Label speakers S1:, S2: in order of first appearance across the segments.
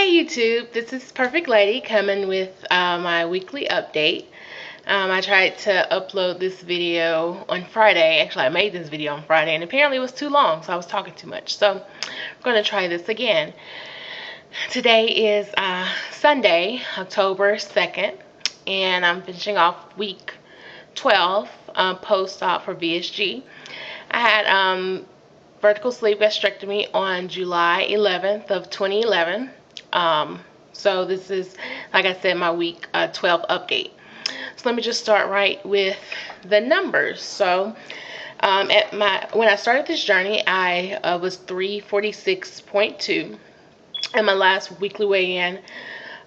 S1: Hey YouTube, this is Perfect Lady coming with my weekly update. I tried to upload this video on Friday. Actually, I made this video on Friday and apparently it was too long, so I was talking too much. So I'm going to try this again. Today is Sunday, October 2nd, and I'm finishing off week 12 post-op for VSG. I had vertical sleeve gastrectomy on July 11th of 2011. So this is, like I said, my week 12 update. So let me just start right with the numbers. So when I started this journey, I was 346.2. At my last weekly weigh-in,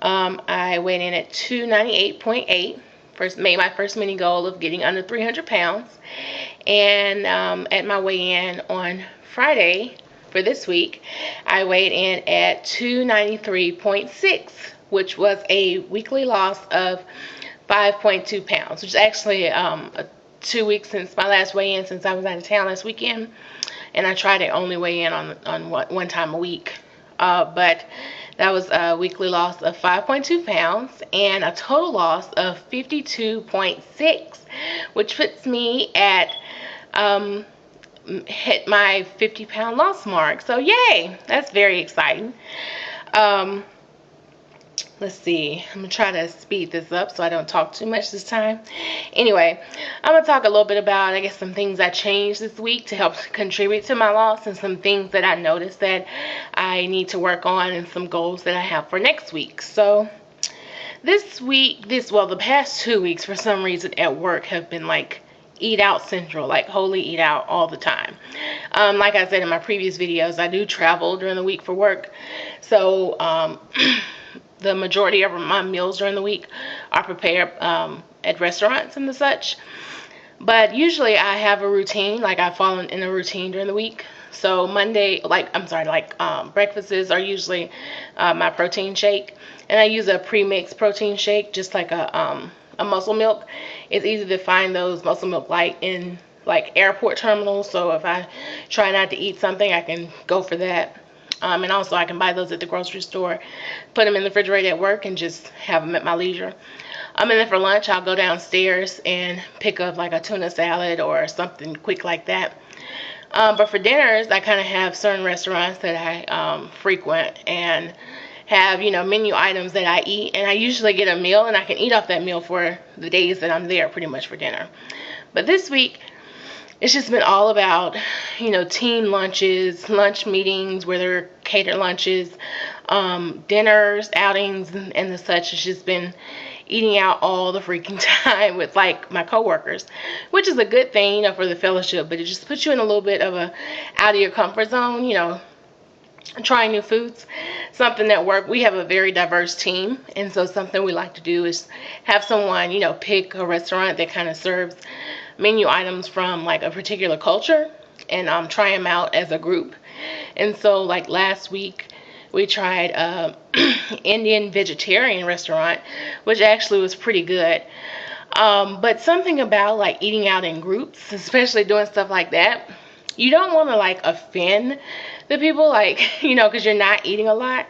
S1: I weighed in at 298.8. Made my first mini goal of getting under 300 pounds. And at my weigh-in on Friday for this week, I weighed in at 293.6, which was a weekly loss of 5.2 pounds, which is actually 2 weeks since my last weigh-in, since I was out of town last weekend. And I try to only weigh in on one time a week. But that was a weekly loss of 5.2 pounds and a total loss of 52.6, which puts me at hit my 50-pound loss mark. So yay, that's very exciting. Let's see, I'm gonna try to speed this up so I don't talk too much this time. Anyway, I'm gonna talk a little bit about, I guess, some things I changed this week to help contribute to my loss, and some things that I noticed that I need to work on, and some goals that I have for next week. So this week, the past 2 weeks, for some reason at work, have been like eat out central, like wholly eat out all the time. Like I said in my previous videos, I do travel during the week for work. So the majority of my meals during the week are prepared at restaurants and the such. But usually I have a routine, like I fall in a routine during the week. So breakfasts are usually my protein shake. And I use a pre-mixed protein shake, just like a muscle milk. It's easy to find those muscle milk light in like airport terminals. So if I try not to eat something, I can go for that. And also I can buy those at the grocery store, put them in the refrigerator at work, and just have them at my leisure. And then for lunch, I'll go downstairs and pick up like a tuna salad or something quick like that. But for dinners, I kind of have certain restaurants that I frequent and have, menu items that I eat. And I usually get a meal, and I can eat off that meal for the days that I'm there pretty much for dinner. But this week, it's just been all about, team lunches, lunch meetings where there are catered lunches, dinners, outings, and the such. It's just been eating out all the freaking time with like my coworkers, which is a good thing, for the fellowship, but it just puts you in a little bit of a out of your comfort zone, trying new foods. Something at work, we have a very diverse team, and so something we like to do is have someone, pick a restaurant that kind of serves menu items from like a particular culture, and try them out as a group. And so like last week we tried Indian vegetarian restaurant, which actually was pretty good. But something about like eating out in groups, especially doing stuff like that, you don't want to like offend the people, like, because you're not eating a lot.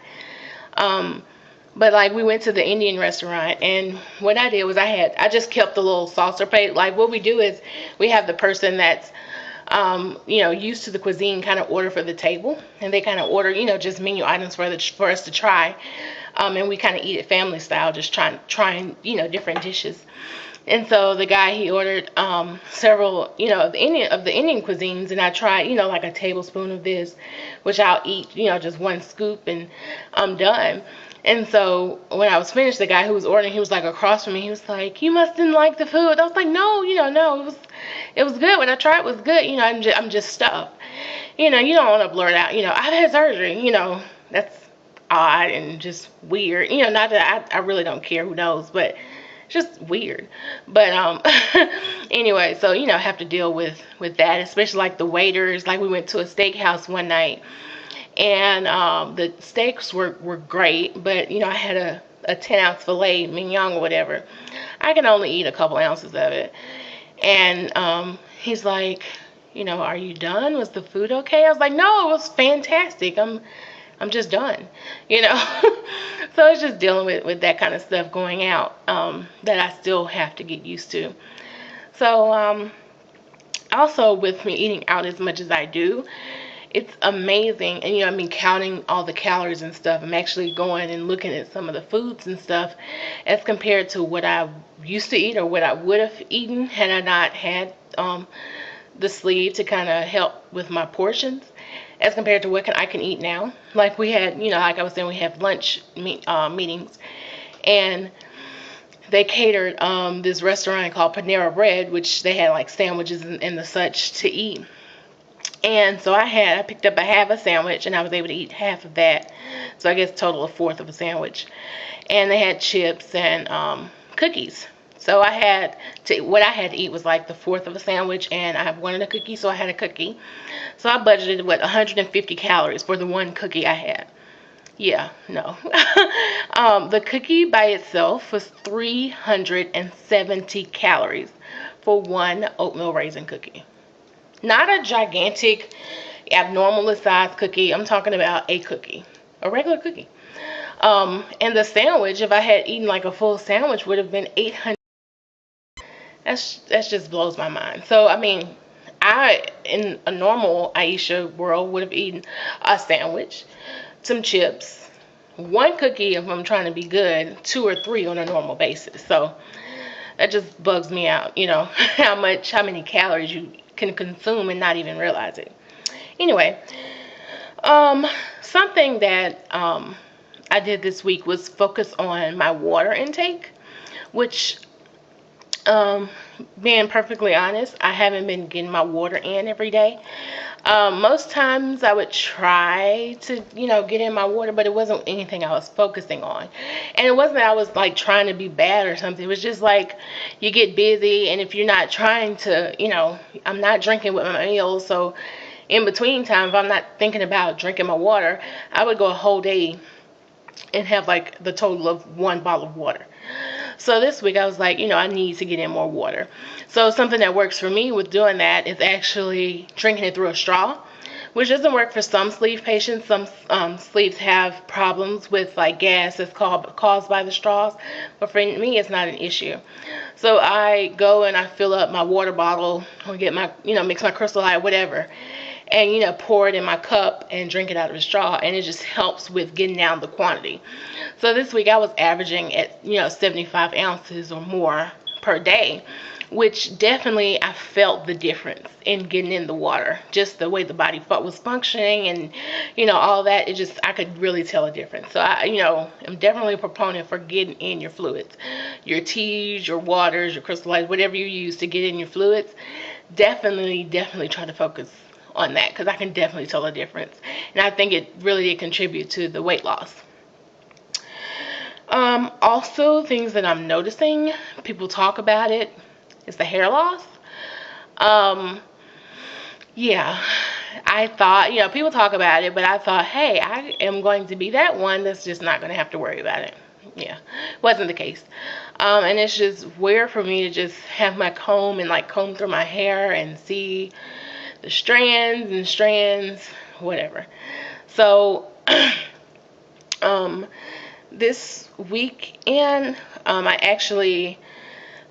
S1: But like we went to the Indian restaurant, and what I did was I just kept the little saucer plate. Like what we do is we have the person that's used to the cuisine kind of order for the table, and they kind of order just menu items for us to try, and we kind of eat it family style, just trying different dishes. And so the guy, he ordered several of the Indian cuisines, and I tried like a tablespoon of this, which I'll eat just one scoop, and I'm done. And so when I was finished, the guy who was ordering, he was like across from me. He was like, "You must didn't like the food." I was like, "No, no, it was good. What I tried was good. I'm just stuffed. You don't want to blurt out. I've had surgery. That's odd and just weird. Not that I really don't care. Who knows? But it's just weird. But anyway, so I have to deal with that, especially like the waiters. Like we went to a steakhouse one night. And the steaks were great, but I had a 10-ounce filet mignon or whatever. I can only eat a couple ounces of it. And he's like, are you done? Was the food okay? I was like, no, it was fantastic. I'm just done, you know. So it's just dealing with that kind of stuff going out, that I still have to get used to. So also with me eating out as much as I do, it's amazing. And I mean, counting all the calories and stuff, I'm actually going and looking at some of the foods and stuff as compared to what I used to eat or what I would have eaten had I not had the sleeve to kind of help with my portions, as compared to what I can eat now. Like we had, like I was saying, we have lunch meetings, and they catered this restaurant called Panera Bread, which they had like sandwiches and the such to eat. And so I picked up a half a sandwich, and I was able to eat half of that. So I guess total a fourth of a sandwich. And they had chips and cookies. So what I had to eat was like the fourth of a sandwich, and I wanted a cookie, so I had a cookie. So I budgeted 150 calories for the one cookie I had. Yeah, no. The cookie by itself was 370 calories for one oatmeal raisin cookie. Not a gigantic, abnormally sized cookie. I'm talking about a cookie, a regular cookie. And the sandwich, if I had eaten like a full sandwich, would have been 800. That's just blows my mind. So I mean, I in a normal Aisha world would have eaten a sandwich, some chips, one cookie if I'm trying to be good, 2 or 3 on a normal basis. So that just bugs me out, how many calories you can consume and not even realize it. Anyway, something that I did this week was focus on my water intake, which, being perfectly honest, I haven't been getting my water in every day. Most times I would try to, get in my water, but it wasn't anything I was focusing on. And it wasn't that I was like trying to be bad or something. It was just like you get busy, and if you're not trying to, I'm not drinking with my meals. So in between time, if I'm not thinking about drinking my water, I would go a whole day and have like the total of 1 bottle of water. So this week I was like, I need to get in more water. So something that works for me with doing that is actually drinking it through a straw, which doesn't work for some sleeve patients. Some sleeves have problems with like gas that's caused by the straws, but for me it's not an issue. So I go and I fill up my water bottle or get my, mix my Crystal Light, whatever, and pour it in my cup and drink it out of a straw, and it just helps with getting down the quantity. So this week I was averaging at 75 ounces or more per day, which definitely I felt the difference in getting in the water, just the way the body was functioning, and all that. I could really tell a difference. So I'm definitely a proponent for getting in your fluids, your teas, your waters, your Crystal Lights, whatever you use to get in your fluids. Definitely try to focus on that, because I can definitely tell a difference, and I think it really did contribute to the weight loss. Also, things that I'm noticing, people talk about it, is the hair loss. Yeah, I thought, people talk about it, but I thought, hey, I am going to be that one that's just not going to have to worry about it. Yeah, wasn't the case. And it's just weird for me to just have my comb and like comb through my hair and see the strands, whatever. So, this weekend, I actually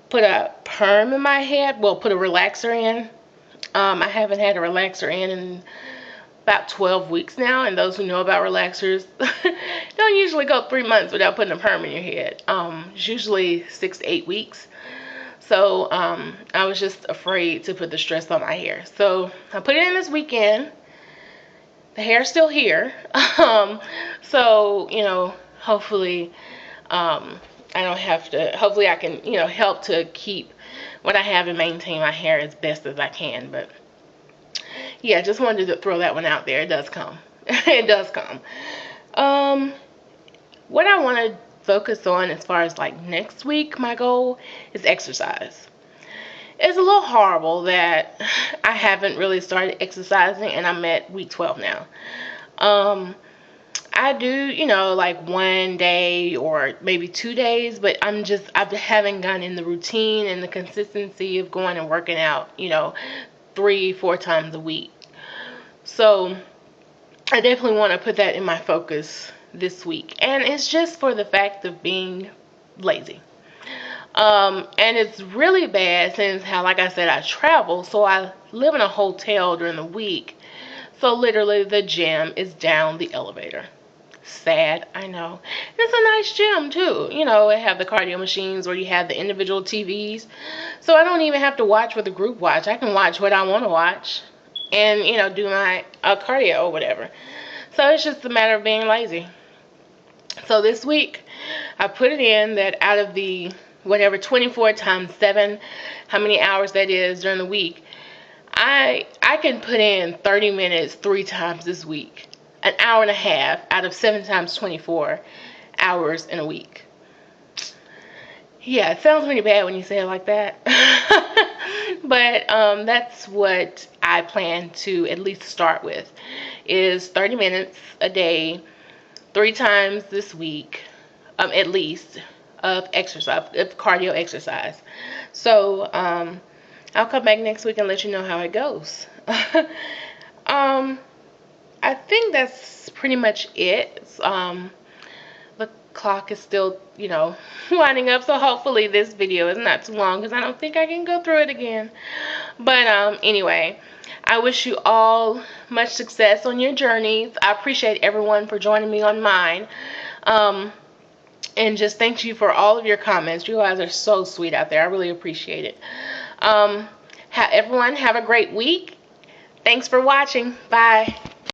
S1: put a perm in my head. Well, put a relaxer in. I haven't had a relaxer in about 12 weeks now, and those who know about relaxers don't usually go 3 months without putting a perm in your head. It's usually 6 to 8 weeks. So I was just afraid to put the stress on my hair. So I put it in this weekend. The hair's still here. So, hopefully I don't have to, hopefully I can, help to keep what I have and maintain my hair as best as I can. But yeah, just wanted to throw that one out there. It does come. It does come. What I want to focus on as far as like next week, my goal is exercise. It's a little horrible that I haven't really started exercising, and I'm at week 12 now. I do, like 1 day or maybe 2 days, but I haven't gotten in the routine and the consistency of going and working out, 3-4 times a week. So I definitely want to put that in my focus this week. And it's just for the fact of being lazy. And it's really bad since how, like I said, I travel. So I live in a hotel during the week. So literally the gym is down the elevator. Sad, I know. It's a nice gym too. You know, it have the cardio machines where you have the individual TVs. So I don't even have to watch what the group watch. I can watch what I want to watch and, you know, do my cardio or whatever. So it's just a matter of being lazy. So this week I put it in that out of the whatever 24 times 7, how many hours that is during the week, I can put in 30 minutes 3 times this week. An hour and a half out of 7 times 24 hours in a week. Yeah, it sounds pretty bad when you say it like that. But that's what I plan to at least start with, is 30 minutes a day, 3 times this week, at least, of exercise, of cardio exercise. So I'll come back next week and let you know how it goes. I think that's pretty much it. The clock is still, you know, winding up, so hopefully this video is not too long because I don't think I can go through it again. But anyway, I wish you all much success on your journeys. I appreciate everyone for joining me on mine. And just thank you for all of your comments. You guys are so sweet out there. I really appreciate it. Everyone have a great week. Thanks for watching. Bye.